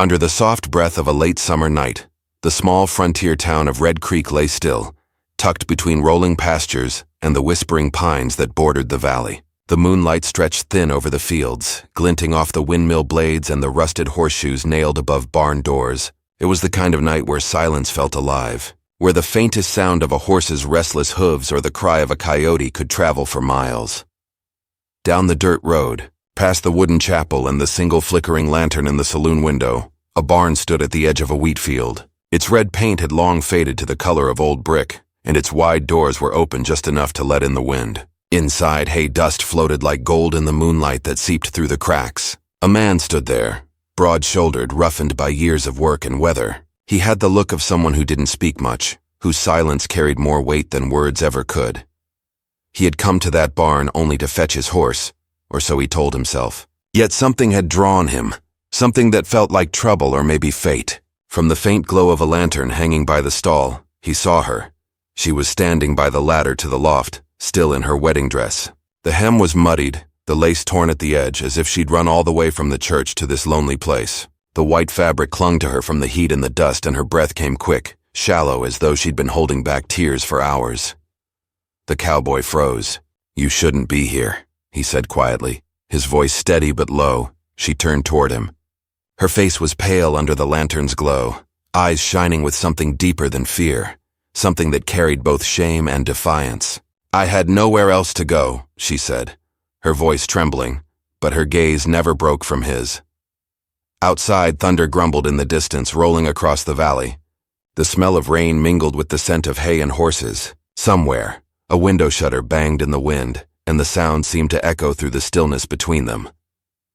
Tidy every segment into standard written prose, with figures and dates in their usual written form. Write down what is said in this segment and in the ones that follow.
Under the soft breath of a late summer night, the small frontier town of Red Creek lay still, tucked between rolling pastures and the whispering pines that bordered the valley. The moonlight stretched thin over the fields, glinting off the windmill blades and the rusted horseshoes nailed above barn doors. It was the kind of night where silence felt alive, where the faintest sound of a horse's restless hooves or the cry of a coyote could travel for miles. Down the dirt road, past the wooden chapel and the single flickering lantern in the saloon window, a barn stood at the edge of a wheat field. Its red paint had long faded to the color of old brick, and its wide doors were open just enough to let in the wind. Inside, hay dust floated like gold in the moonlight that seeped through the cracks. A man stood there, broad-shouldered, roughened by years of work and weather. He had the look of someone who didn't speak much, whose silence carried more weight than words ever could. He had come to that barn only to fetch his horse, or so he told himself. Yet something had drawn him, something that felt like trouble or maybe fate. From the faint glow of a lantern hanging by the stall, he saw her. She was standing by the ladder to the loft, still in her wedding dress. The hem was muddied, the lace torn at the edge, as if she'd run all the way from the church to this lonely place. The white fabric clung to her from the heat and the dust, and her breath came quick, shallow, as though she'd been holding back tears for hours. The cowboy froze. "You shouldn't be here," he said quietly, his voice steady but low. She turned toward him. Her face was pale under the lantern's glow, eyes shining with something deeper than fear, something that carried both shame and defiance. "I had nowhere else to go," she said, her voice trembling, but her gaze never broke from his. Outside, thunder grumbled in the distance, rolling across the valley. The smell of rain mingled with the scent of hay and horses. Somewhere, a window shutter banged in the wind, and the sound seemed to echo through the stillness between them.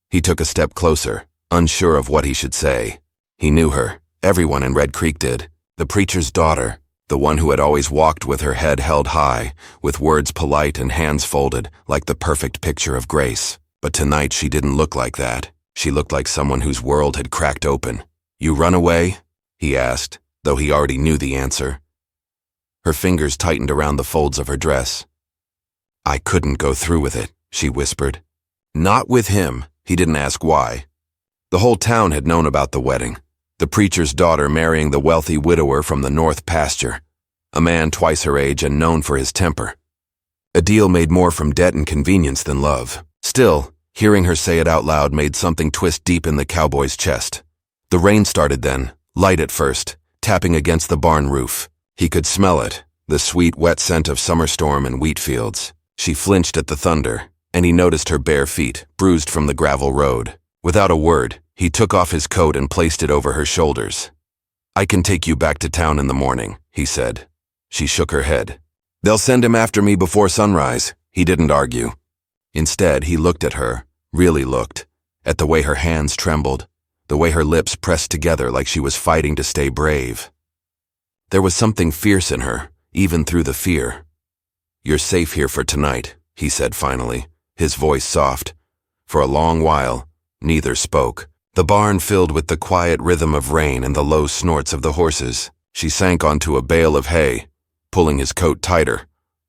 He took a step closer, unsure of what he should say. He knew her. Everyone in Red Creek did. The preacher's daughter, the one who had always walked with her head held high, with words polite and hands folded, like the perfect picture of grace. But tonight she didn't look like that. She looked like someone whose world had cracked open. "You run away?" he asked, though he already knew the answer. Her fingers tightened around the folds of her dress. "I couldn't go through with it," she whispered. Not with him. He didn't ask why. The whole town had known about the wedding. The preacher's daughter marrying the wealthy widower from the north pasture, a man twice her age and known for his temper. A deal made more from debt and convenience than love. Still, hearing her say it out loud made something twist deep in the cowboy's chest. The rain started then, light at first, tapping against the barn roof. He could smell it, the sweet, wet scent of summer storm and wheat fields. She flinched at the thunder, and he noticed her bare feet, bruised from the gravel road. Without a word, he took off his coat and placed it over her shoulders. "I can take you back to town in the morning," he said. She shook her head. "They'll send him after me before sunrise." He didn't argue. Instead, he looked at her, really looked, at the way her hands trembled, the way her lips pressed together like she was fighting to stay brave. There was something fierce in her, even through the fear. "You're safe here for tonight," he said finally, his voice soft. For a long while, neither spoke. The barn filled with the quiet rhythm of rain and the low snorts of the horses. She sank onto a bale of hay, pulling his coat tighter,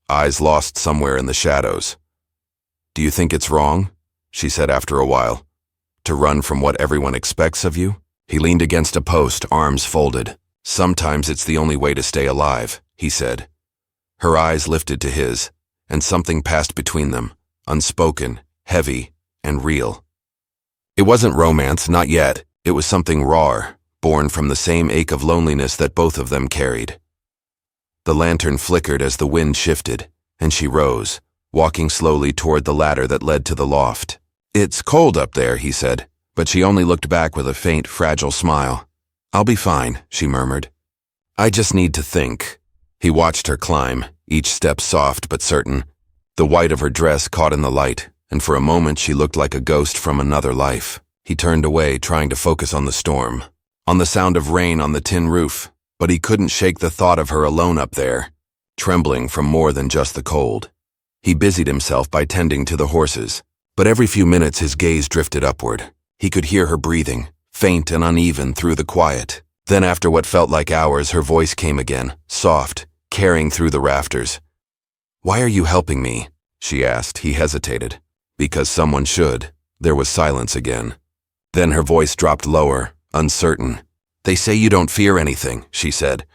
eyes lost somewhere in the shadows. "Do you think it's wrong?" she said after a while. "To run from what everyone expects of you?" He leaned against a post, arms folded. "Sometimes it's the only way to stay alive," he said. Her eyes lifted to his, and something passed between them, unspoken, heavy, and real. It wasn't romance, not yet. It was something raw, born from the same ache of loneliness that both of them carried. The lantern flickered as the wind shifted, and she rose, walking slowly toward the ladder that led to the loft. "It's cold up there," he said, but she only looked back with a faint, fragile smile. "I'll be fine," she murmured. "I just need to think." He watched her climb, each step soft but certain. The white of her dress caught in the light, and for a moment she looked like a ghost from another life. He turned away, trying to focus on the storm, on the sound of rain on the tin roof, but he couldn't shake the thought of her alone up there, trembling from more than just the cold. He busied himself by tending to the horses, but every few minutes his gaze drifted upward. He could hear her breathing, faint and uneven through the quiet. Then after what felt like hours, her voice came again, soft, carrying through the rafters. "Why are you helping me?" she asked. He hesitated. "Because someone should." There was silence again. Then her voice dropped lower, uncertain. "They say you don't fear anything," she said.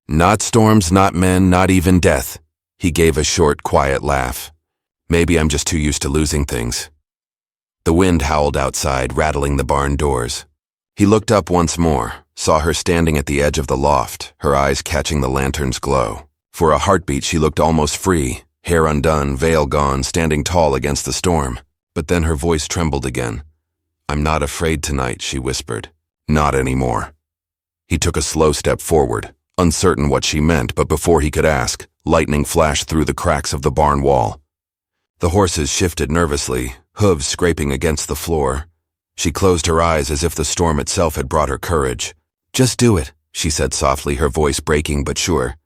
"Not storms, not men, not even death." He gave a short, quiet laugh. "Maybe I'm just too used to losing things." The wind howled outside, rattling the barn doors. He looked up once more, saw her standing at the edge of the loft, her eyes catching the lantern's glow. For a heartbeat she looked almost free, hair undone, veil gone, standing tall against the storm. But then her voice trembled again. "I'm not afraid tonight," she whispered. "Not anymore." He took a slow step forward, uncertain what she meant, but before he could ask, lightning flashed through the cracks of the barn wall. The horses shifted nervously, hooves scraping against the floor. She closed her eyes as if the storm itself had brought her courage. "Just do it," she said softly, her voice breaking but sure.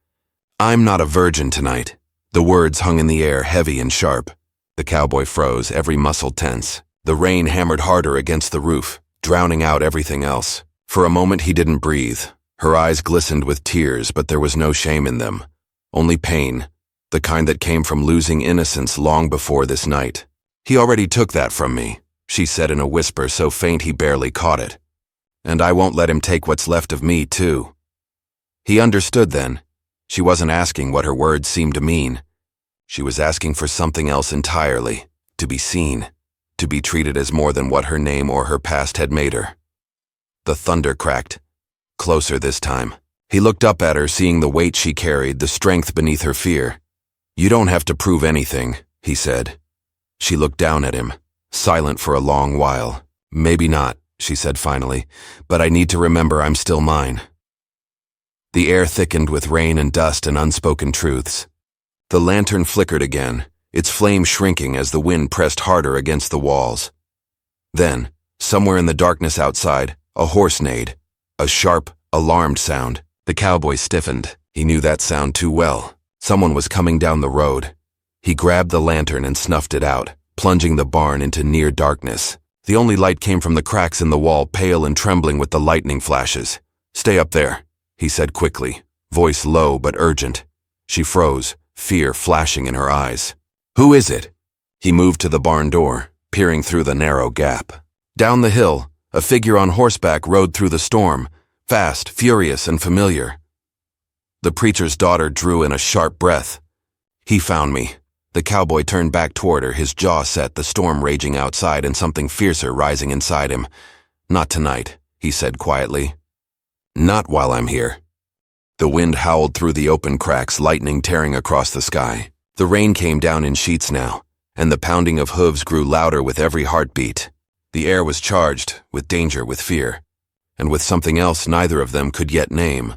"I'm not a virgin tonight." The words hung in the air, heavy and sharp. The cowboy froze, every muscle tense. The rain hammered harder against the roof, drowning out everything else. For a moment he didn't breathe. Her eyes glistened with tears, but there was no shame in them. Only pain, the kind that came from losing innocence long before this night. "He already took that from me," she said in a whisper so faint he barely caught it. "And I won't let him take what's left of me, too." He understood then. She wasn't asking what her words seemed to mean. She was asking for something else entirely, to be seen, to be treated as more than what her name or her past had made her. The thunder cracked, closer this time. He looked up at her, seeing the weight she carried, the strength beneath her fear. "You don't have to prove anything," he said. She looked down at him, silent for a long while. "Maybe not," she said finally, "but I need to remember I'm still mine." The air thickened with rain and dust and unspoken truths. The lantern flickered again, its flame shrinking as the wind pressed harder against the walls. Then, somewhere in the darkness outside, a horse neighed, a sharp, alarmed sound. The cowboy stiffened. He knew that sound too well. Someone was coming down the road. He grabbed the lantern and snuffed it out, plunging the barn into near darkness. The only light came from the cracks in the wall, pale and trembling with the lightning flashes. "Stay up there," he said quickly, voice low but urgent. She froze, fear flashing in her eyes. "Who is it?" He moved to the barn door, peering through the narrow gap. Down the hill, a figure on horseback rode through the storm, fast, furious, and familiar. The preacher's daughter drew in a sharp breath. "He found me." The cowboy turned back toward her, his jaw set, the storm raging outside and something fiercer rising inside him. "Not tonight," he said quietly. "Not while I'm here." The wind howled through the open cracks, lightning tearing across the sky. The rain came down in sheets now, and the pounding of hooves grew louder with every heartbeat. The air was charged, with danger, with fear, and with something else neither of them could yet name.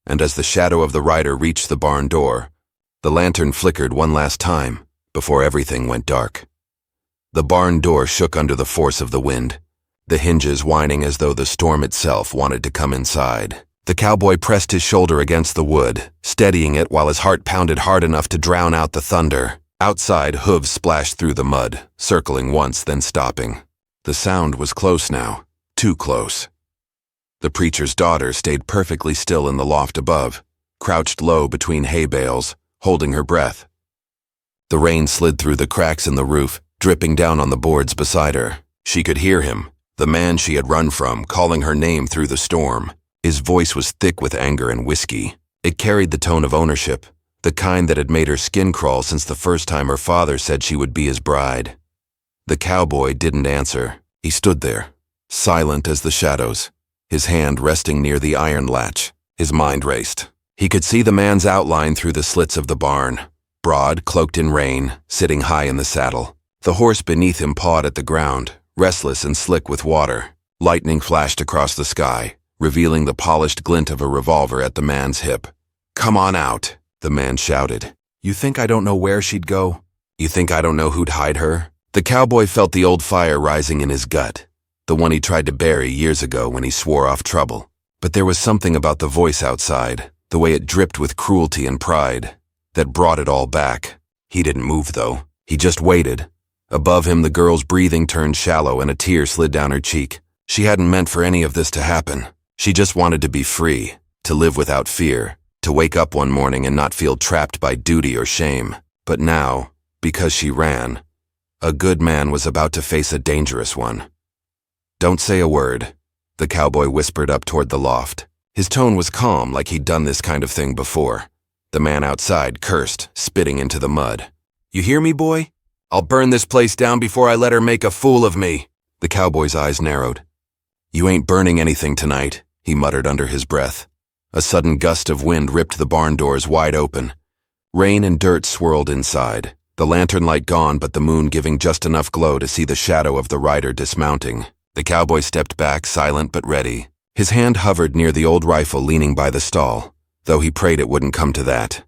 And as the shadow of the rider reached the barn door, the lantern flickered one last time before everything went dark. The barn door shook under the force of the wind, the hinges whining as though the storm itself wanted to come inside. The cowboy pressed his shoulder against the wood, steadying it while his heart pounded hard enough to drown out the thunder. Outside, hooves splashed through the mud, circling once, then stopping. The sound was close now, too close. The preacher's daughter stayed perfectly still in the loft above, crouched low between hay bales, holding her breath. The rain slid through the cracks in the roof, dripping down on the boards beside her. She could hear him, the man she had run from, calling her name through the storm. His voice was thick with anger and whiskey. It carried the tone of ownership, the kind that had made her skin crawl since the first time her father said she would be his bride. The cowboy didn't answer. He stood there, silent as the shadows, his hand resting near the iron latch. His mind raced. He could see the man's outline through the slits of the barn, broad, cloaked in rain, sitting high in the saddle. The horse beneath him pawed at the ground, restless and slick with water. Lightning flashed across the sky, revealing the polished glint of a revolver at the man's hip. "Come on out," the man shouted. "You think I don't know where she'd go? You think I don't know who'd hide her?" The cowboy felt the old fire rising in his gut, the one he tried to bury years ago when he swore off trouble. But there was something about the voice outside, the way it dripped with cruelty and pride, that brought it all back. He didn't move, though. He just waited. Above him, the girl's breathing turned shallow and a tear slid down her cheek. She hadn't meant for any of this to happen. She just wanted to be free, to live without fear, to wake up one morning and not feel trapped by duty or shame. But now, because she ran, a good man was about to face a dangerous one. "Don't say a word," the cowboy whispered up toward the loft. His tone was calm, like he'd done this kind of thing before. The man outside cursed, spitting into the mud. "You hear me, boy? I'll burn this place down before I let her make a fool of me." The cowboy's eyes narrowed. "You ain't burning anything tonight," he muttered under his breath. A sudden gust of wind ripped the barn doors wide open. Rain and dirt swirled inside, the lantern light gone but the moon giving just enough glow to see the shadow of the rider dismounting. The cowboy stepped back, silent but ready. His hand hovered near the old rifle leaning by the stall, though he prayed it wouldn't come to that.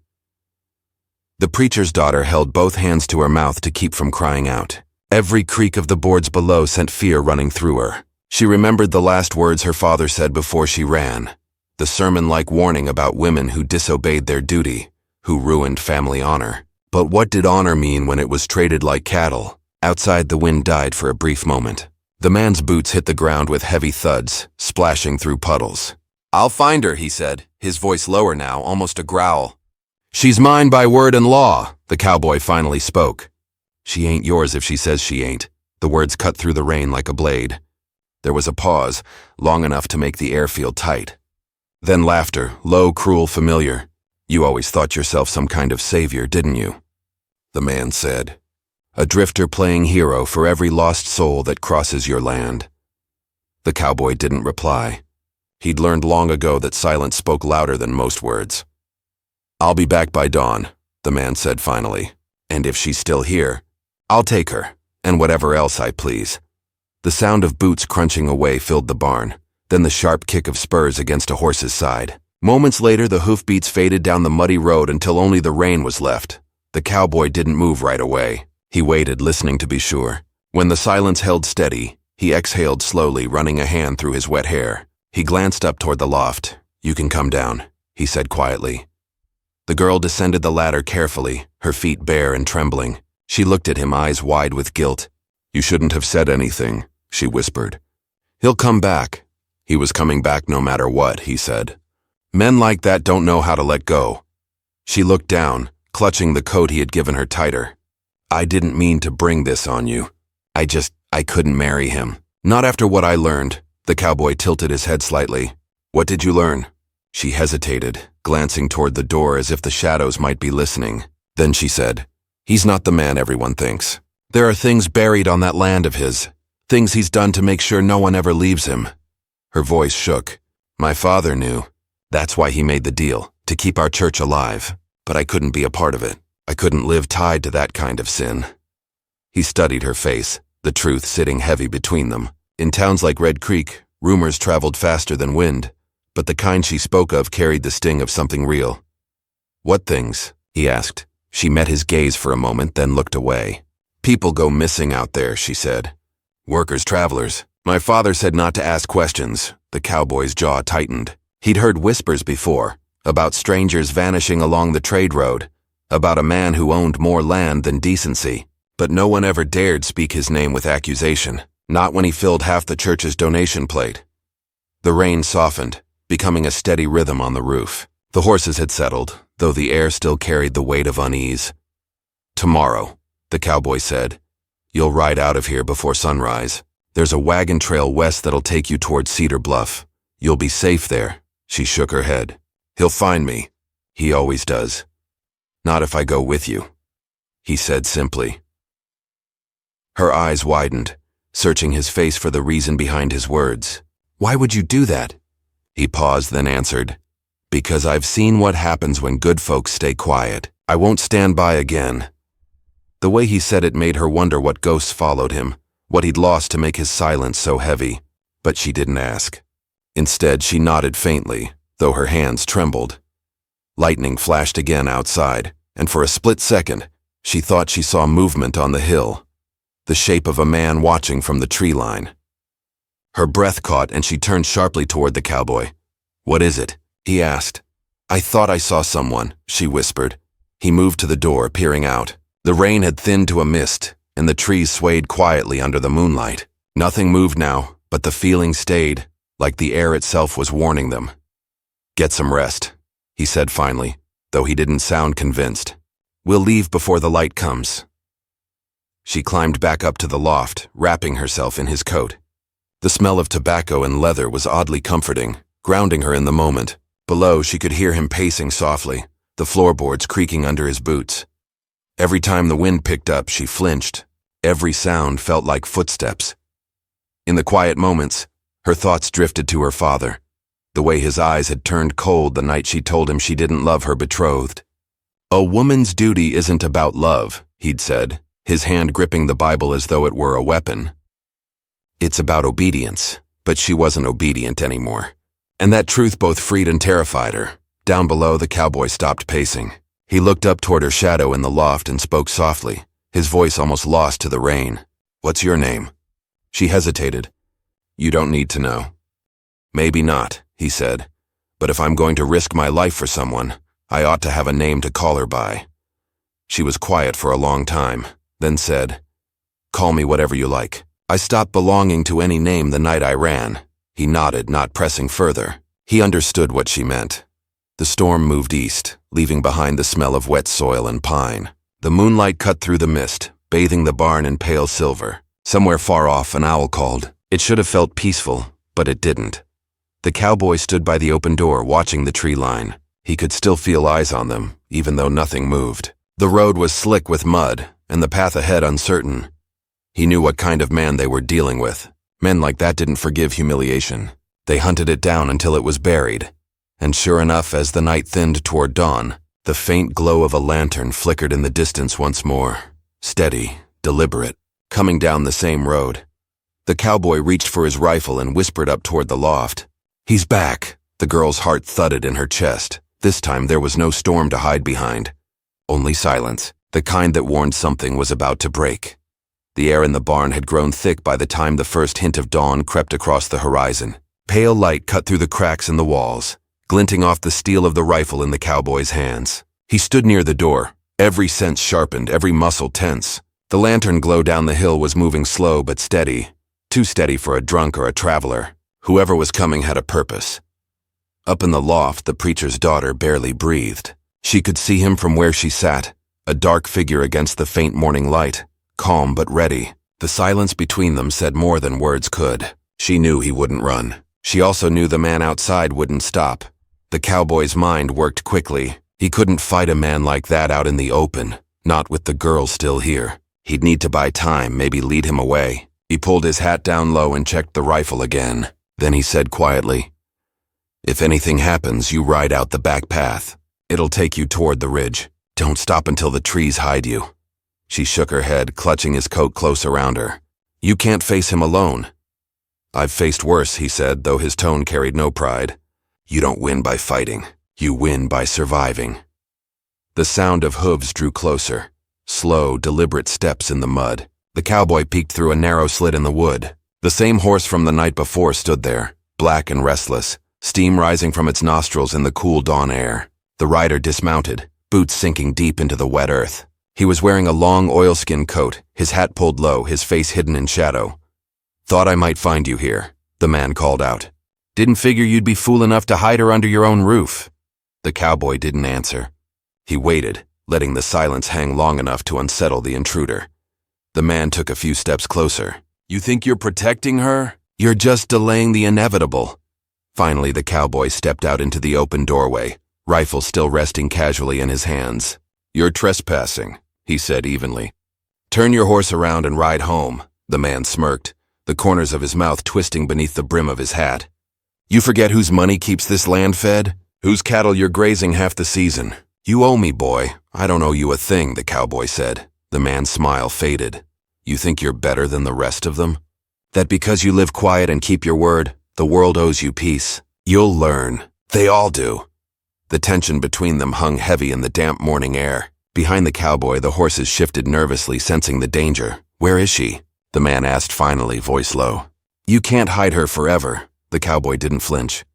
The preacher's daughter held both hands to her mouth to keep from crying out. Every creak of the boards below sent fear running through her. She remembered the last words her father said before she ran, the sermon-like warning about women who disobeyed their duty, who ruined family honor. But what did honor mean when it was traded like cattle? Outside, the wind died for a brief moment. The man's boots hit the ground with heavy thuds, splashing through puddles. "I'll find her," he said, his voice lower now, almost a growl. "She's mine by word and law," the cowboy finally spoke. "She ain't yours if she says she ain't." The words cut through the rain like a blade. There was a pause, long enough to make the air feel tight. Then laughter, low, cruel, familiar. "You always thought yourself some kind of savior, didn't you?" the man said. "A drifter playing hero for every lost soul that crosses your land." The cowboy didn't reply. He'd learned long ago that silence spoke louder than most words. "I'll be back by dawn," the man said finally. "And if she's still here, I'll take her, and whatever else I please." The sound of boots crunching away filled the barn, then the sharp kick of spurs against a horse's side. Moments later, the hoofbeats faded down the muddy road until only the rain was left. The cowboy didn't move right away. He waited, listening to be sure. When the silence held steady, he exhaled slowly, running a hand through his wet hair. He glanced up toward the loft. "You can come down," he said quietly. The girl descended the ladder carefully, her feet bare and trembling. She looked at him, eyes wide with guilt. "You shouldn't have said anything," she whispered. "He'll come back." He was coming back no matter what, he said. "Men like that don't know how to let go." She looked down, clutching the coat he had given her tighter. "I didn't mean to bring this on you. I couldn't marry him. Not after what I learned." The cowboy tilted his head slightly. "What did you learn?" She hesitated, glancing toward the door as if the shadows might be listening. Then she said, "He's not the man everyone thinks. There are things buried on that land of his, things he's done to make sure no one ever leaves him." Her voice shook. "My father knew. That's why he made the deal, to keep our church alive. But I couldn't be a part of it. I couldn't live tied to that kind of sin." He studied her face, the truth sitting heavy between them. In towns like Red Creek, rumors traveled faster than wind, but the kind she spoke of carried the sting of something real. "What things?" he asked. She met his gaze for a moment, then looked away. "People go missing out there," she said. "Workers, travelers. My father said not to ask questions." The cowboy's jaw tightened. He'd heard whispers before, about strangers vanishing along the trade road, about a man who owned more land than decency, but no one ever dared speak his name with accusation, not when he filled half the church's donation plate. The rain softened, becoming a steady rhythm on the roof. The horses had settled, though the air still carried the weight of unease. "Tomorrow," the cowboy said, "you'll ride out of here before sunrise. There's a wagon trail west that'll take you toward Cedar Bluff. You'll be safe there." She shook her head. "He'll find me. He always does. Not if I go with you," he said simply. Her eyes widened, searching his face for the reason behind his words. "Why would you do that?" He paused, then answered, "Because I've seen what happens when good folks stay quiet. I won't stand by again." The way he said it made her wonder what ghosts followed him, what he'd lost to make his silence so heavy. But she didn't ask. Instead, she nodded faintly, though her hands trembled. Lightning flashed again outside, and for a split second, she thought she saw movement on the hill, the shape of a man watching from the tree line. Her breath caught and she turned sharply toward the cowboy. "What is it?" he asked. "I thought I saw someone," she whispered. He moved to the door, peering out. The rain had thinned to a mist, and the trees swayed quietly under the moonlight. Nothing moved now, but the feeling stayed, like the air itself was warning them. "Get some rest," he said finally, though he didn't sound convinced. "We'll leave before the light comes." She climbed back up to the loft, wrapping herself in his coat. The smell of tobacco and leather was oddly comforting, grounding her in the moment. Below, she could hear him pacing softly, the floorboards creaking under his boots. Every time the wind picked up, she flinched. Every sound felt like footsteps. In the quiet moments, her thoughts drifted to her father, the way his eyes had turned cold the night she told him she didn't love her betrothed. "A woman's duty isn't about love," he'd said, his hand gripping the Bible as though it were a weapon. "It's about obedience," but she wasn't obedient anymore. And that truth both freed and terrified her. Down below, the cowboy stopped pacing. He looked up toward her shadow in the loft and spoke softly, his voice almost lost to the rain. "What's your name?" She hesitated. "You don't need to know." "Maybe not," he said, "but if I'm going to risk my life for someone, I ought to have a name to call her by." She was quiet for a long time, then said, "Call me whatever you like. I stopped belonging to any name the night I ran." He nodded, not pressing further. He understood what she meant. The storm moved east, leaving behind the smell of wet soil and pine. The moonlight cut through the mist, bathing the barn in pale silver. Somewhere far off, an owl called. It should have felt peaceful, but it didn't. The cowboy stood by the open door, watching the tree line. He could still feel eyes on them, even though nothing moved. The road was slick with mud, and the path ahead uncertain. He knew what kind of man they were dealing with. Men like that didn't forgive humiliation. They hunted it down until it was buried. And sure enough, as the night thinned toward dawn, the faint glow of a lantern flickered in the distance once more. Steady, deliberate, coming down the same road. The cowboy reached for his rifle and whispered up toward the loft. "He's back." The girl's heart thudded in her chest. This time there was no storm to hide behind. Only silence, the kind that warned something was about to break. The air in the barn had grown thick by the time the first hint of dawn crept across the horizon. Pale light cut through the cracks in the walls, glinting off the steel of the rifle in the cowboy's hands. He stood near the door, every sense sharpened, every muscle tense. The lantern glow down the hill was moving slow but steady, too steady for a drunk or a traveler. Whoever was coming had a purpose. Up in the loft, the preacher's daughter barely breathed. She could see him from where she sat, a dark figure against the faint morning light, calm but ready. The silence between them said more than words could. She knew he wouldn't run. She also knew the man outside wouldn't stop. The cowboy's mind worked quickly. He couldn't fight a man like that out in the open, not with the girl still here. He'd need to buy time, maybe lead him away. He pulled his hat down low and checked the rifle again. Then he said quietly, "If anything happens, you ride out the back path. It'll take you toward the ridge. Don't stop until the trees hide you." She shook her head, clutching his coat close around her. "You can't face him alone." "I've faced worse," he said, though his tone carried no pride. "You don't win by fighting. You win by surviving." The sound of hooves drew closer. Slow, deliberate steps in the mud. The cowboy peeked through a narrow slit in the wood. The same horse from the night before stood there, black and restless, steam rising from its nostrils in the cool dawn air. The rider dismounted, boots sinking deep into the wet earth. He was wearing a long oilskin coat, his hat pulled low, his face hidden in shadow. "Thought I might find you here," the man called out. "Didn't figure you'd be fool enough to hide her under your own roof." The cowboy didn't answer. He waited, letting the silence hang long enough to unsettle the intruder. The man took a few steps closer. "You think you're protecting her? You're just delaying the inevitable." Finally, the cowboy stepped out into the open doorway, rifle still resting casually in his hands. "You're trespassing," he said evenly. "Turn your horse around and ride home," the man smirked, the corners of his mouth twisting beneath the brim of his hat. "You forget whose money keeps this land fed? Whose cattle you're grazing half the season? You owe me, boy." "I don't owe you a thing," the cowboy said. The man's smile faded. "You think you're better than the rest of them? That because you live quiet and keep your word, the world owes you peace? You'll learn. They all do." The tension between them hung heavy in the damp morning air. Behind the cowboy, the horses shifted nervously, sensing the danger. "Where is she?" the man asked finally, voice low. "You can't hide her forever." The cowboy didn't flinch.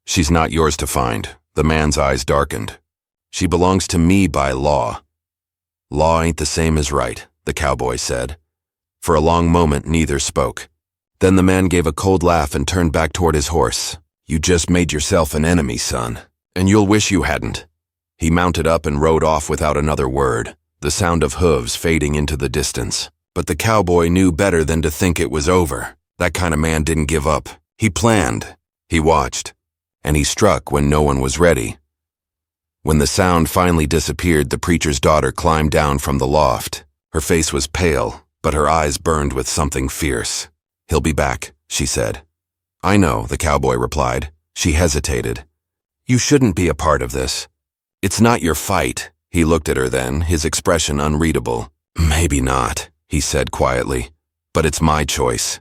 "She's not yours to find." The man's eyes darkened. "She belongs to me by law." "Law ain't the same as right," the cowboy said. For a long moment, neither spoke. Then the man gave a cold laugh and turned back toward his horse. "You just made yourself an enemy, son. And you'll wish you hadn't." He mounted up and rode off without another word, the sound of hooves fading into the distance. But the cowboy knew better than to think it was over. That kind of man didn't give up. He planned. He watched. And he struck when no one was ready. When the sound finally disappeared, the preacher's daughter climbed down from the loft. Her face was pale, but her eyes burned with something fierce. "He'll be back," she said. "I know," the cowboy replied. She hesitated. "You shouldn't be a part of this." "It's not your fight." He looked at her then, his expression unreadable. "Maybe not," he said quietly, "but it's my choice."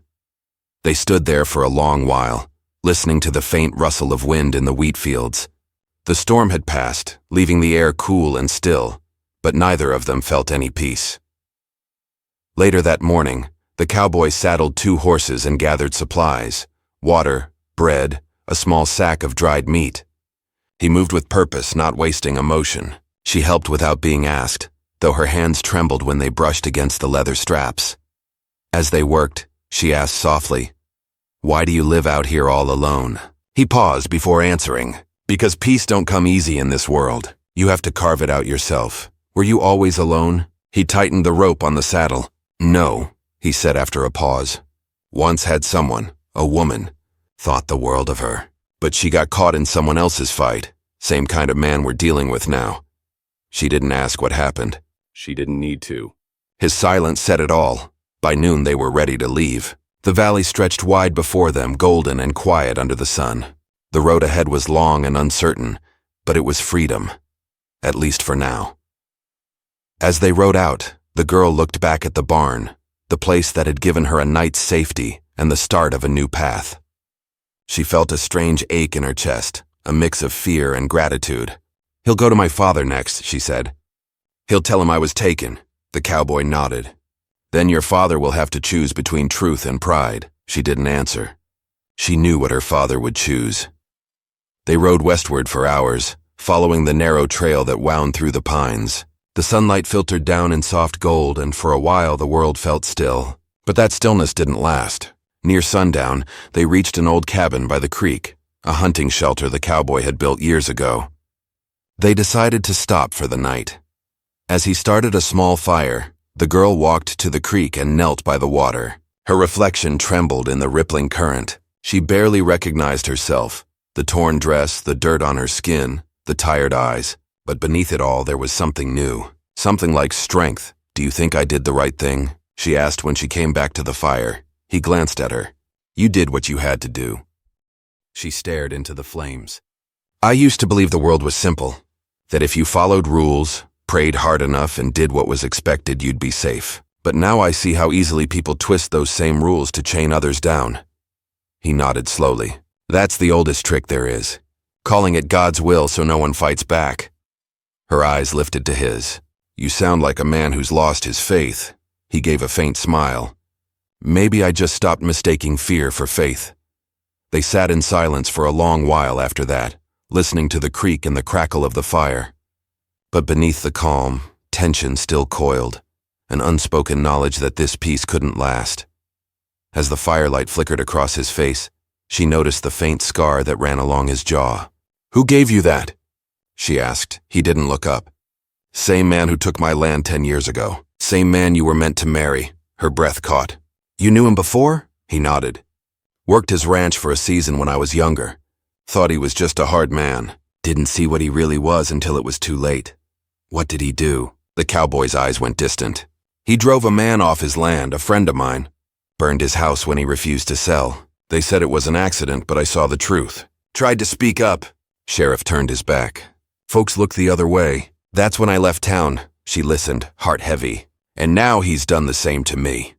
They stood there for a long while, listening to the faint rustle of wind in the wheat fields. The storm had passed, leaving the air cool and still, but neither of them felt any peace. Later that morning, the cowboy saddled 2 horses and gathered supplies: water, bread, a small sack of dried meat. He moved with purpose, not wasting emotion. She helped without being asked, though her hands trembled when they brushed against the leather straps. As they worked, she asked softly, "Why do you live out here all alone?" He paused before answering, "Because peace don't come easy in this world. You have to carve it out yourself." "Were you always alone?" He tightened the rope on the saddle. "No," he said after a pause. "Once had someone, a woman, thought the world of her. But she got caught in someone else's fight, same kind of man we're dealing with now. She didn't ask what happened. She didn't need to." His silence said it all. By noon they were ready to leave. The valley stretched wide before them, golden and quiet under the sun. The road ahead was long and uncertain, but it was freedom, at least for now. As they rode out, the girl looked back at the barn, the place that had given her a night's safety and the start of a new path. She felt a strange ache in her chest, a mix of fear and gratitude. "He'll go to my father next," she said. "He'll tell him I was taken." The cowboy nodded. "Then your father will have to choose between truth and pride." She didn't answer. She knew what her father would choose. They rode westward for hours, following the narrow trail that wound through the pines. The sunlight filtered down in soft gold, and for a while the world felt still. But that stillness didn't last. Near sundown, they reached an old cabin by the creek, a hunting shelter the cowboy had built years ago. They decided to stop for the night. As he started a small fire, the girl walked to the creek and knelt by the water. Her reflection trembled in the rippling current. She barely recognized herself, the torn dress, the dirt on her skin, the tired eyes. But beneath it all there was something new, something like strength. "Do you think I did the right thing?" she asked when she came back to the fire. He glanced at her. "You did what you had to do." She stared into the flames. "I used to believe the world was simple, that if you followed rules, prayed hard enough, and did what was expected, you'd be safe. But now I see how easily people twist those same rules to chain others down." He nodded slowly. "That's the oldest trick there is, calling it God's will so no one fights back." Her eyes lifted to his. "You sound like a man who's lost his faith." He gave a faint smile. "Maybe I just stopped mistaking fear for faith." They sat in silence for a long while after that, listening to the creak and the crackle of the fire. But beneath the calm, tension still coiled, an unspoken knowledge that this peace couldn't last. As the firelight flickered across his face, she noticed the faint scar that ran along his jaw. "Who gave you that?" she asked. He didn't look up. "Same man who took my land 10 years ago. Same man you were meant to marry." Her breath caught. "You knew him before?" He nodded. "Worked his ranch for a season when I was younger. Thought he was just a hard man. Didn't see what he really was until it was too late." "What did he do?" The cowboy's eyes went distant. "He drove a man off his land, a friend of mine. Burned his house when he refused to sell. They said it was an accident, but I saw the truth. Tried to speak up." Sheriff turned his back. "Folks looked the other way. That's when I left town." She listened, heart heavy. "And now he's done the same to me."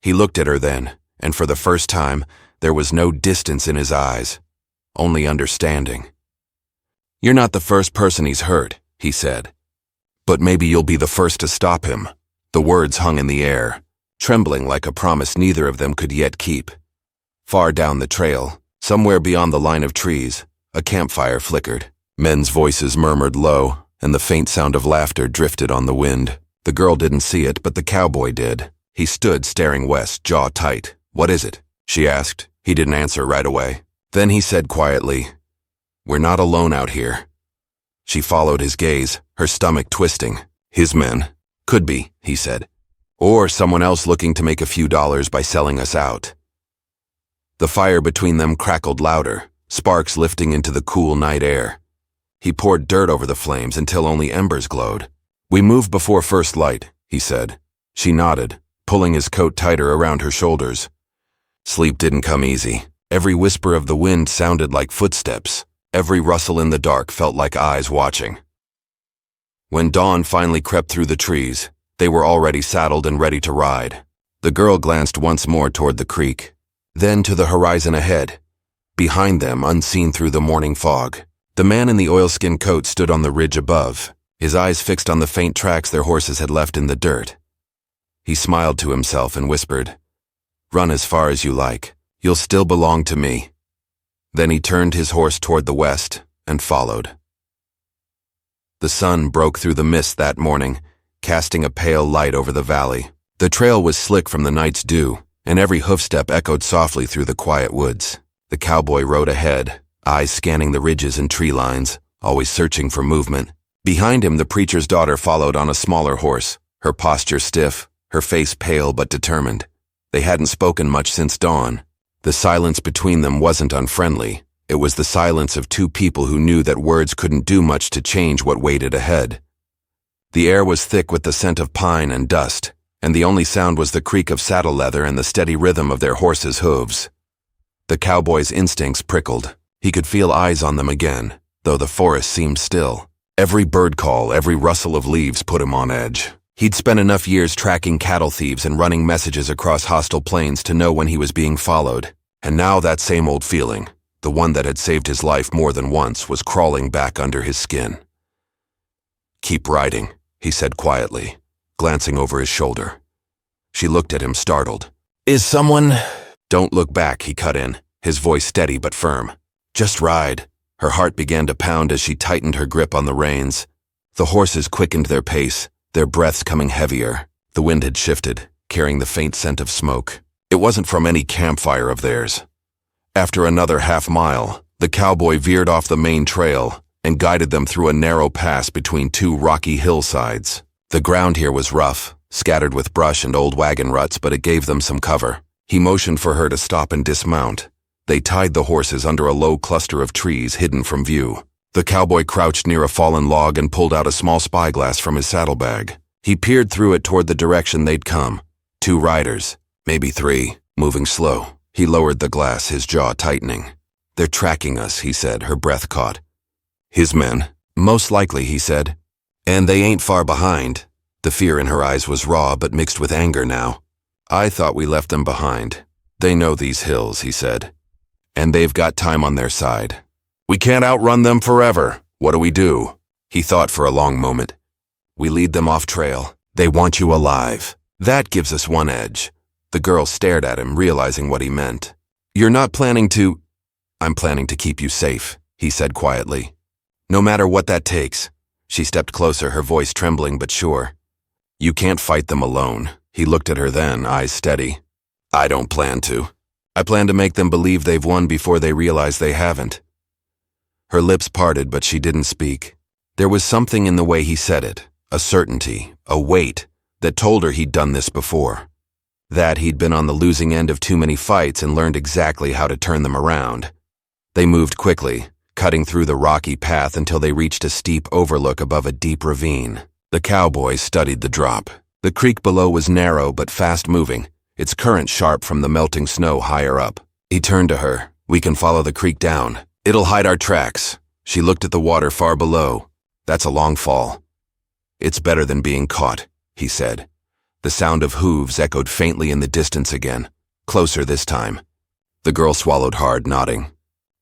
He looked at her then, and for the first time, there was no distance in his eyes, only understanding. "You're not the first person he's hurt," he said. "But maybe you'll be the first to stop him." The words hung in the air, trembling like a promise neither of them could yet keep. Far down the trail, somewhere beyond the line of trees, a campfire flickered. Men's voices murmured low, and the faint sound of laughter drifted on the wind. The girl didn't see it, but the cowboy did. He stood staring west, jaw tight. "What is it?" she asked. He didn't answer right away. Then he said quietly, "We're not alone out here." She followed his gaze, her stomach twisting. "His men. Could be," he said. "Or someone else looking to make a few dollars by selling us out." The fire between them crackled louder, sparks lifting into the cool night air. He poured dirt over the flames until only embers glowed. "We move before first light," he said. She nodded, pulling his coat tighter around her shoulders. Sleep didn't come easy. Every whisper of the wind sounded like footsteps. Every rustle in the dark felt like eyes watching. When dawn finally crept through the trees, they were already saddled and ready to ride. The girl glanced once more toward the creek, then to the horizon ahead. Behind them, unseen through the morning fog, the man in the oilskin coat stood on the ridge above, his eyes fixed on the faint tracks their horses had left in the dirt. He smiled to himself and whispered, "Run as far as you like. You'll still belong to me." Then he turned his horse toward the west and followed. The sun broke through the mist that morning, casting a pale light over the valley. The trail was slick from the night's dew, and every hoofstep echoed softly through the quiet woods. The cowboy rode ahead, eyes scanning the ridges and tree lines, always searching for movement. Behind him, the preacher's daughter followed on a smaller horse, her posture stiff, her face pale but determined. They hadn't spoken much since dawn. The silence between them wasn't unfriendly. It was the silence of two people who knew that words couldn't do much to change what waited ahead. The air was thick with the scent of pine and dust, and the only sound was the creak of saddle leather and the steady rhythm of their horses' hooves. The cowboy's instincts prickled. He could feel eyes on them again, though the forest seemed still. Every bird call, every rustle of leaves put him on edge. He'd spent enough years tracking cattle thieves and running messages across hostile plains to know when he was being followed, and now that same old feeling, the one that had saved his life more than once, was crawling back under his skin. "Keep riding," he said quietly, glancing over his shoulder. She looked at him, startled. "Is someone—" "Don't look back," he cut in, his voice steady but firm. "Just ride." Her heart began to pound as she tightened her grip on the reins. The horses quickened their pace, their breaths coming heavier. The wind had shifted, carrying the faint scent of smoke. It wasn't from any campfire of theirs. After another half-mile, the cowboy veered off the main trail and guided them through a narrow pass between two rocky hillsides. The ground here was rough, scattered with brush and old wagon ruts, but it gave them some cover. He motioned for her to stop and dismount. They tied the horses under a low cluster of trees hidden from view. The cowboy crouched near a fallen log and pulled out a small spyglass from his saddlebag. He peered through it toward the direction they'd come. 2 riders, maybe 3, moving slow. He lowered the glass, his jaw tightening. "They're tracking us," he said, her breath caught. "His men." "Most likely," he said. "And they ain't far behind." The fear in her eyes was raw but mixed with anger now. "I thought we left them behind. They know these hills," he said. "And they've got time on their side. We can't outrun them forever. What do we do?" He thought for a long moment. "We lead them off trail. They want you alive. That gives us one edge." The girl stared at him, realizing what he meant. "You're not planning to—" "I'm planning to keep you safe," he said quietly. "No matter what that takes." She stepped closer, her voice trembling but sure. "You can't fight them alone." He looked at her then, eyes steady. "I don't plan to. I plan to make them believe they've won before they realize they haven't." Her lips parted, but she didn't speak. There was something in the way he said it, a certainty, a weight, that told her he'd done this before. That he'd been on the losing end of too many fights and learned exactly how to turn them around. They moved quickly, cutting through the rocky path until they reached a steep overlook above a deep ravine. The cowboy studied the drop. The creek below was narrow but fast-moving, its current sharp from the melting snow higher up. He turned to her. "We can follow the creek down. It'll hide our tracks." She looked at the water far below. "That's a long fall." "It's better than being caught," he said. The sound of hooves echoed faintly in the distance again, closer this time. The girl swallowed hard, nodding.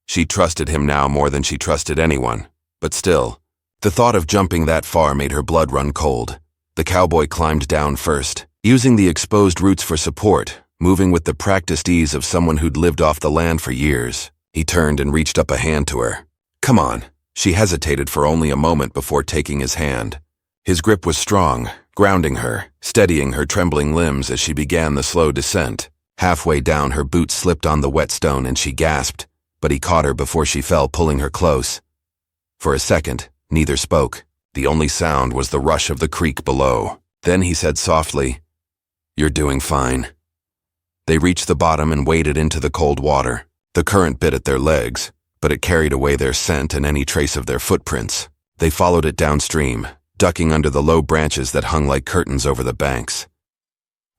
She trusted him now more than she trusted anyone, but still, the thought of jumping that far made her blood run cold. The cowboy climbed down first, using the exposed roots for support, moving with the practiced ease of someone who'd lived off the land for years. He turned and reached up a hand to her. "Come on." She hesitated for only a moment before taking his hand. His grip was strong, grounding her, steadying her trembling limbs as she began the slow descent. Halfway down, her boots slipped on the wet stone and she gasped, but he caught her before she fell, pulling her close. For a second, neither spoke. The only sound was the rush of the creek below. Then he said softly, "You're doing fine." They reached the bottom and waded into the cold water. The current bit at their legs, but it carried away their scent and any trace of their footprints. They followed it downstream, ducking under the low branches that hung like curtains over the banks.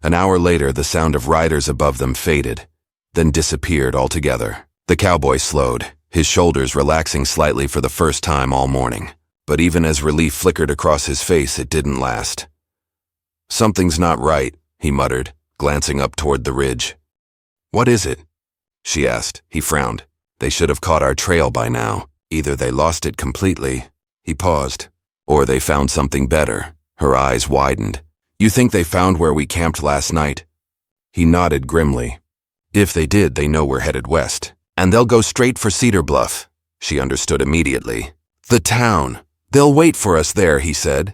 An hour later, the sound of riders above them faded, then disappeared altogether. The cowboy slowed, his shoulders relaxing slightly for the first time all morning. But even as relief flickered across his face, it didn't last. "Something's not right," he muttered, glancing up toward the ridge. "What is it?" she asked. He frowned. "They should have caught our trail by now. Either they lost it completely," he paused, "or they found something better." Her eyes widened. "You think they found where we camped last night?" He nodded grimly. "If they did, they know we're headed west. And they'll go straight for Cedar Bluff." She understood immediately. "The town. They'll wait for us there," he said.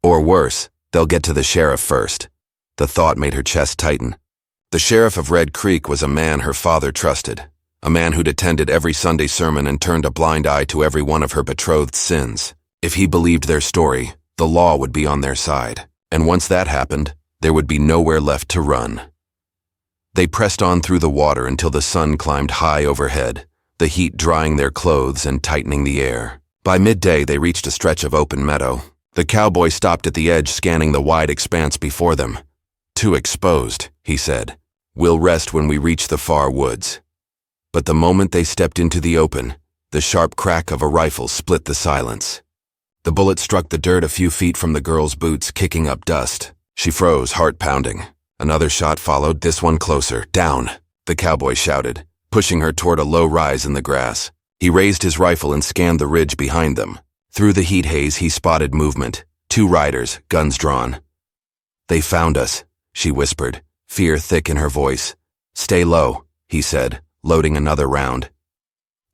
"Or worse, they'll get to the sheriff first." The thought made her chest tighten. The sheriff of Red Creek was a man her father trusted, a man who'd attended every Sunday sermon and turned a blind eye to every one of her betrothed's sins. If he believed their story, the law would be on their side. And once that happened, there would be nowhere left to run. They pressed on through the water until the sun climbed high overhead, the heat drying their clothes and tightening the air. By midday, they reached a stretch of open meadow. The cowboy stopped at the edge, scanning the wide expanse before them. "Too exposed," he said. "We'll rest when we reach the far woods." But the moment they stepped into the open, the sharp crack of a rifle split the silence. The bullet struck the dirt a few feet from the girl's boots, kicking up dust. She froze, heart pounding. Another shot followed, this one closer. "Down!" the cowboy shouted, pushing her toward a low rise in the grass. He raised his rifle and scanned the ridge behind them. Through the heat haze, he spotted movement. 2 riders, guns drawn. "They found us," she whispered, fear thick in her voice. "Stay low," he said, loading another round.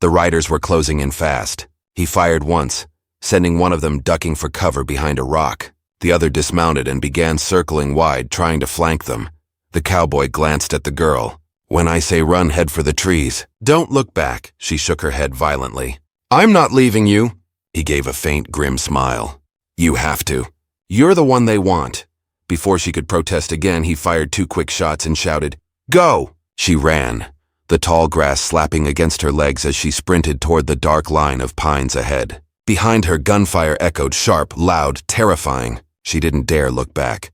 The riders were closing in fast. He fired once, sending one of them ducking for cover behind a rock. The other dismounted and began circling wide, trying to flank them. The cowboy glanced at the girl. "When I say run, head for the trees. Don't look back." She shook her head violently. "I'm not leaving you." He gave a faint, grim smile. "You have to. You're the one they want." Before she could protest again, he fired 2 quick shots and shouted, "Go!" She ran, the tall grass slapping against her legs as she sprinted toward the dark line of pines ahead. Behind her, gunfire echoed, sharp, loud, terrifying. She didn't dare look back.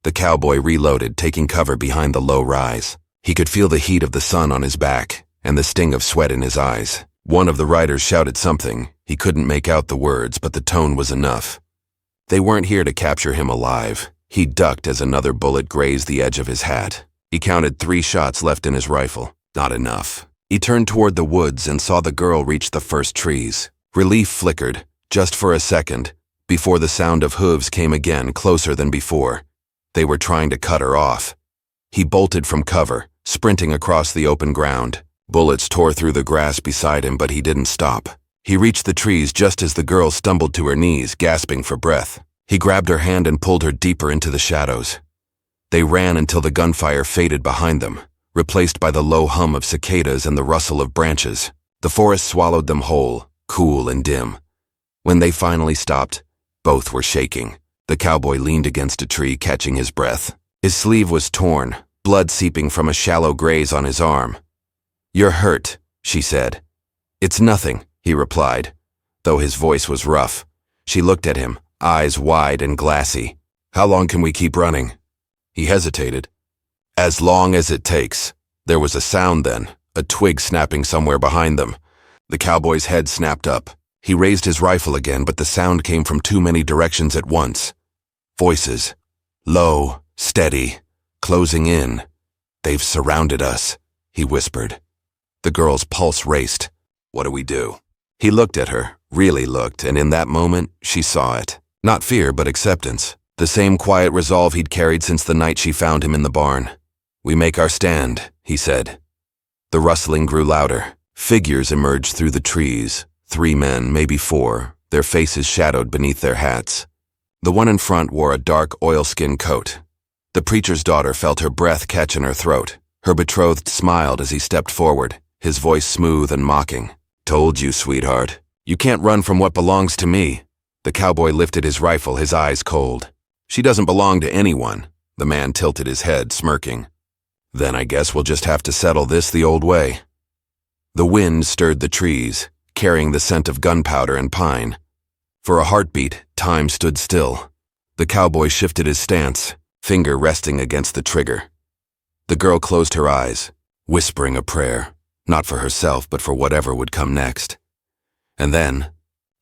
The cowboy reloaded, taking cover behind the low rise. He could feel the heat of the sun on his back and the sting of sweat in his eyes. One of the riders shouted something. He couldn't make out the words, but the tone was enough. They weren't here to capture him alive. He ducked as another bullet grazed the edge of his hat. He counted 3 shots left in his rifle. Not enough. He turned toward the woods and saw the girl reach the first trees. Relief flickered, just for a second, before the sound of hooves came again, closer than before. They were trying to cut her off. He bolted from cover, sprinting across the open ground. Bullets tore through the grass beside him, but he didn't stop. He reached the trees just as the girl stumbled to her knees, gasping for breath. He grabbed her hand and pulled her deeper into the shadows. They ran until the gunfire faded behind them, replaced by the low hum of cicadas and the rustle of branches. The forest swallowed them whole, cool and dim. When they finally stopped, both were shaking. The cowboy leaned against a tree, catching his breath. His sleeve was torn, blood seeping from a shallow graze on his arm. "You're hurt," she said. "It's nothing," he replied, though his voice was rough. She looked at him, eyes wide and glassy. "How long can we keep running?" He hesitated. "As long as it takes." There was a sound then, a twig snapping somewhere behind them. The cowboy's head snapped up. He raised his rifle again, but the sound came from too many directions at once. Voices. Low, steady, closing in. "They've surrounded us," he whispered. The girl's pulse raced. "What do we do?" He looked at her, really looked, and in that moment, she saw it. Not fear, but acceptance. The same quiet resolve he'd carried since the night she found him in the barn. "We make our stand," he said. The rustling grew louder. Figures emerged through the trees. 3 men, maybe 4, their faces shadowed beneath their hats. The one in front wore a dark oilskin coat. The preacher's daughter felt her breath catch in her throat. Her betrothed smiled as he stepped forward, his voice smooth and mocking. "Told you, sweetheart. You can't run from what belongs to me." The cowboy lifted his rifle, his eyes cold. "She doesn't belong to anyone." The man tilted his head, smirking. Then I guess we'll just have to settle this the old way. The wind stirred the trees, carrying the scent of gunpowder and pine. For a heartbeat, time stood still. The cowboy shifted his stance, finger resting against the trigger. The girl closed her eyes, whispering a prayer, not for herself but for whatever would come next. And then,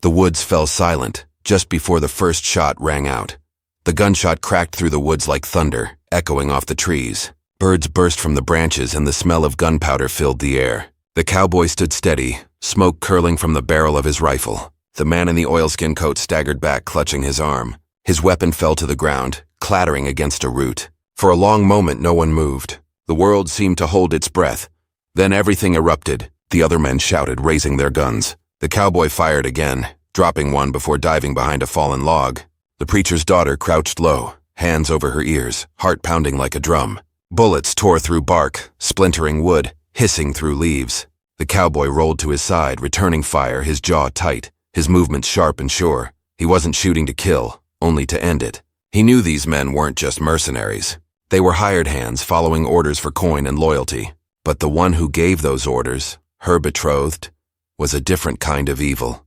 the woods fell silent just before the first shot rang out. The gunshot cracked through the woods like thunder, echoing off the trees. Birds burst from the branches and the smell of gunpowder filled the air. The cowboy stood steady, smoke curling from the barrel of his rifle. The man in the oilskin coat staggered back, clutching his arm. His weapon fell to the ground, clattering against a root. For a long moment no one moved. The world seemed to hold its breath. Then everything erupted. The other men shouted, raising their guns. The cowboy fired again, dropping one before diving behind a fallen log. The preacher's daughter crouched low, hands over her ears, heart pounding like a drum. Bullets tore through bark, splintering wood, hissing through leaves. The cowboy rolled to his side, returning fire, his jaw tight, his movements sharp and sure. He wasn't shooting to kill, only to end it. He knew these men weren't just mercenaries. They were hired hands following orders for coin and loyalty. But the one who gave those orders, her betrothed, was a different kind of evil.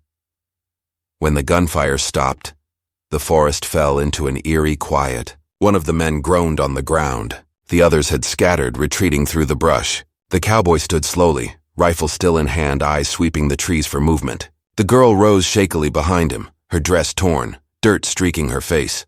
When the gunfire stopped, the forest fell into an eerie quiet. One of the men groaned on the ground. The others had scattered, retreating through the brush. The cowboy stood slowly, rifle still in hand, eyes sweeping the trees for movement. The girl rose shakily behind him, her dress torn, dirt streaking her face.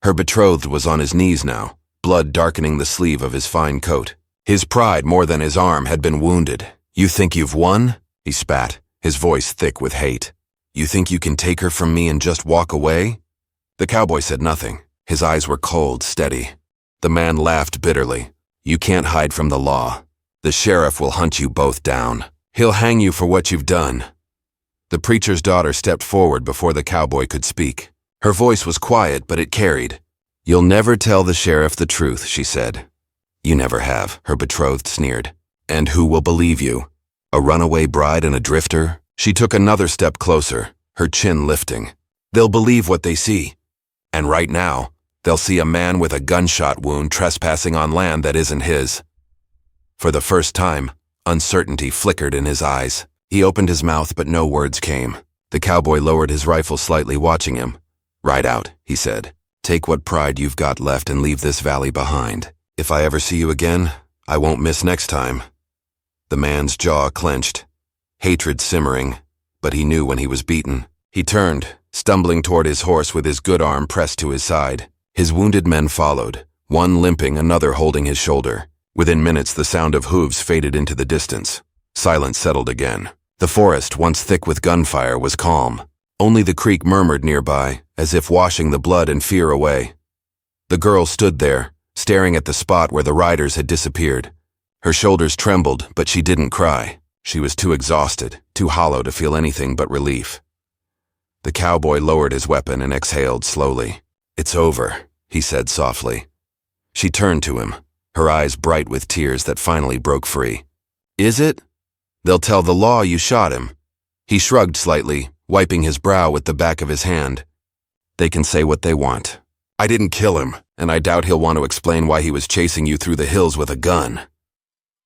Her betrothed was on his knees now, blood darkening the sleeve of his fine coat. His pride, more than his arm, had been wounded. "You think you've won?" he spat, his voice thick with hate. "You think you can take her from me and just walk away?" The cowboy said nothing. His eyes were cold, steady. The man laughed bitterly. "You can't hide from the law. The sheriff will hunt you both down. He'll hang you for what you've done." The preacher's daughter stepped forward before the cowboy could speak. Her voice was quiet, but it carried. "You'll never tell the sheriff the truth," she said. "You never have," her betrothed sneered. "And who will believe you? A runaway bride and a drifter?" She took another step closer, her chin lifting. "They'll believe what they see. And right now, they'll see a man with a gunshot wound trespassing on land that isn't his." For the first time, uncertainty flickered in his eyes. He opened his mouth, but no words came. The cowboy lowered his rifle slightly, watching him. "Ride out," he said. "Take what pride you've got left and leave this valley behind. If I ever see you again, I won't miss next time." The man's jaw clenched, hatred simmering, but he knew when he was beaten. He turned, stumbling toward his horse with his good arm pressed to his side. His wounded men followed, one limping, another holding his shoulder. Within minutes, the sound of hooves faded into the distance. Silence settled again. The forest, once thick with gunfire, was calm. Only the creek murmured nearby, as if washing the blood and fear away. The girl stood there, staring at the spot where the riders had disappeared. Her shoulders trembled, but she didn't cry. She was too exhausted, too hollow to feel anything but relief. The cowboy lowered his weapon and exhaled slowly. "It's over," he said softly. She turned to him, her eyes bright with tears that finally broke free. "Is it? They'll tell the law you shot him." He shrugged slightly, wiping his brow with the back of his hand. "They can say what they want. I didn't kill him, and I doubt he'll want to explain why he was chasing you through the hills with a gun."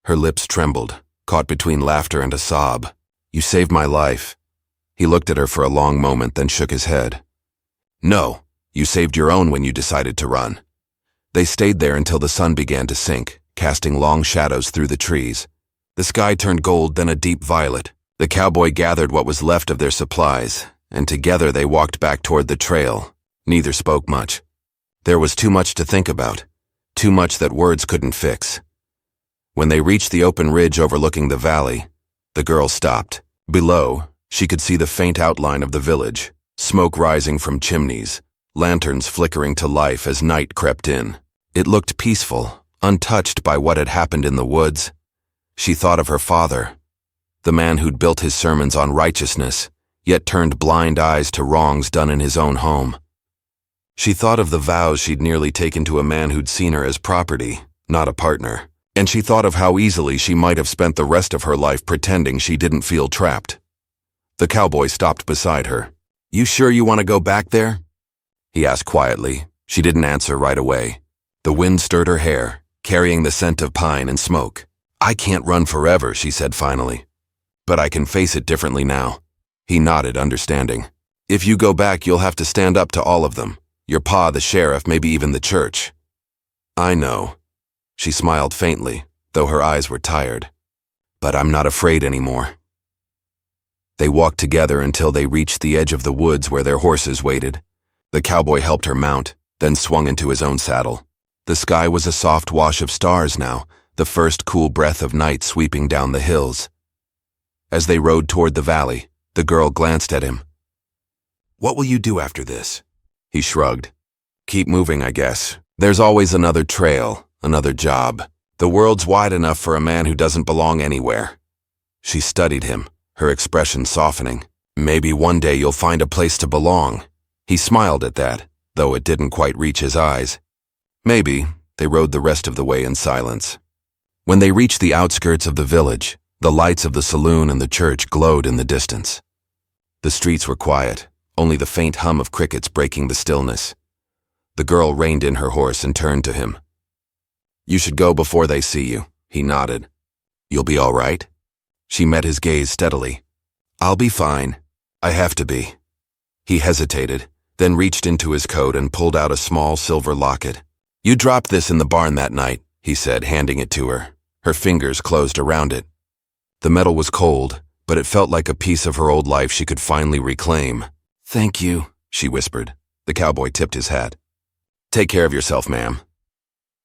Her lips trembled, caught between laughter and a sob. "You saved my life." He looked at her for a long moment, then shook his head. "No, you saved your own when you decided to run." They stayed there until the sun began to sink, casting long shadows through the trees. The sky turned gold, then a deep violet. The cowboy gathered what was left of their supplies, and together they walked back toward the trail. Neither spoke much. There was too much to think about, too much that words couldn't fix. When they reached the open ridge overlooking the valley, the girl stopped. Below, she could see the faint outline of the village, smoke rising from chimneys, lanterns flickering to life as night crept in. It looked peaceful, untouched by what had happened in the woods. She thought of her father, the man who'd built his sermons on righteousness, yet turned blind eyes to wrongs done in his own home. She thought of the vows she'd nearly taken to a man who'd seen her as property, not a partner. And she thought of how easily she might have spent the rest of her life pretending she didn't feel trapped. The cowboy stopped beside her. "You sure you want to go back there?" he asked quietly. She didn't answer right away. The wind stirred her hair, carrying the scent of pine and smoke. "I can't run forever," she said finally. "But I can face it differently now." He nodded, understanding. "If you go back, you'll have to stand up to all of them. Your pa, the sheriff, maybe even the church." "I know." She smiled faintly, though her eyes were tired. "But I'm not afraid anymore." They walked together until they reached the edge of the woods where their horses waited. The cowboy helped her mount, then swung into his own saddle. The sky was a soft wash of stars now, the first cool breath of night sweeping down the hills. As they rode toward the valley, the girl glanced at him. "What will you do after this?" He shrugged. "Keep moving, I guess. There's always another trail, another job. The world's wide enough for a man who doesn't belong anywhere." She studied him, her expression softening. "Maybe one day you'll find a place to belong." He smiled at that, though it didn't quite reach his eyes. Maybe. They rode the rest of the way in silence. When they reached the outskirts of the village, the lights of the saloon and the church glowed in the distance. The streets were quiet, only the faint hum of crickets breaking the stillness. The girl reined in her horse and turned to him. "You should go before they see you," he nodded. "You'll be all right?" She met his gaze steadily. "I'll be fine. I have to be." He hesitated, then reached into his coat and pulled out a small silver locket. "You dropped this in the barn that night," he said, handing it to her. Her fingers closed around it. The metal was cold, but it felt like a piece of her old life she could finally reclaim. "Thank you," she whispered. The cowboy tipped his hat. "Take care of yourself, ma'am."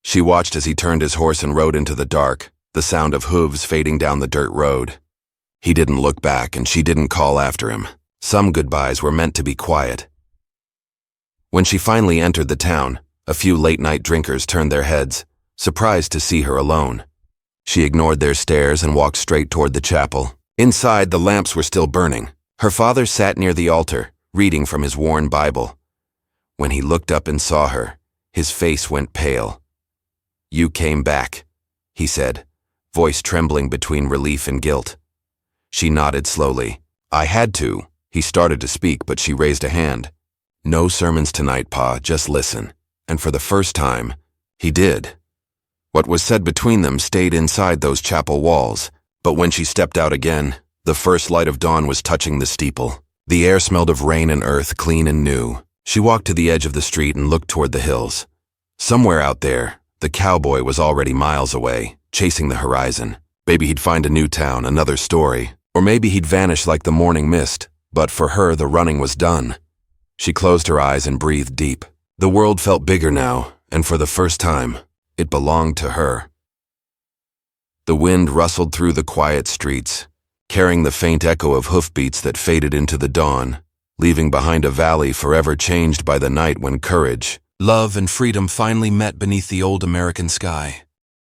She watched as he turned his horse and rode into the dark, the sound of hooves fading down the dirt road. He didn't look back, and she didn't call after him. Some goodbyes were meant to be quiet. When she finally entered the town, a few late-night drinkers turned their heads, surprised to see her alone. She ignored their stares and walked straight toward the chapel. Inside, the lamps were still burning. Her father sat near the altar, reading from his worn Bible. When he looked up and saw her, his face went pale. "You came back," he said, voice trembling between relief and guilt. She nodded slowly. "I had to." He started to speak, but she raised a hand. "No sermons tonight, Pa, just listen." And for the first time, he did. What was said between them stayed inside those chapel walls, but when she stepped out again, the first light of dawn was touching the steeple. The air smelled of rain and earth, clean and new. She walked to the edge of the street and looked toward the hills. Somewhere out there, the cowboy was already miles away, chasing the horizon. Maybe he'd find a new town, another story, or maybe he'd vanish like the morning mist, but for her the running was done. She closed her eyes and breathed deep. The world felt bigger now, and for the first time, it belonged to her. The wind rustled through the quiet streets, carrying the faint echo of hoofbeats that faded into the dawn, leaving behind a valley forever changed by the night when courage, love, and freedom finally met beneath the old American sky.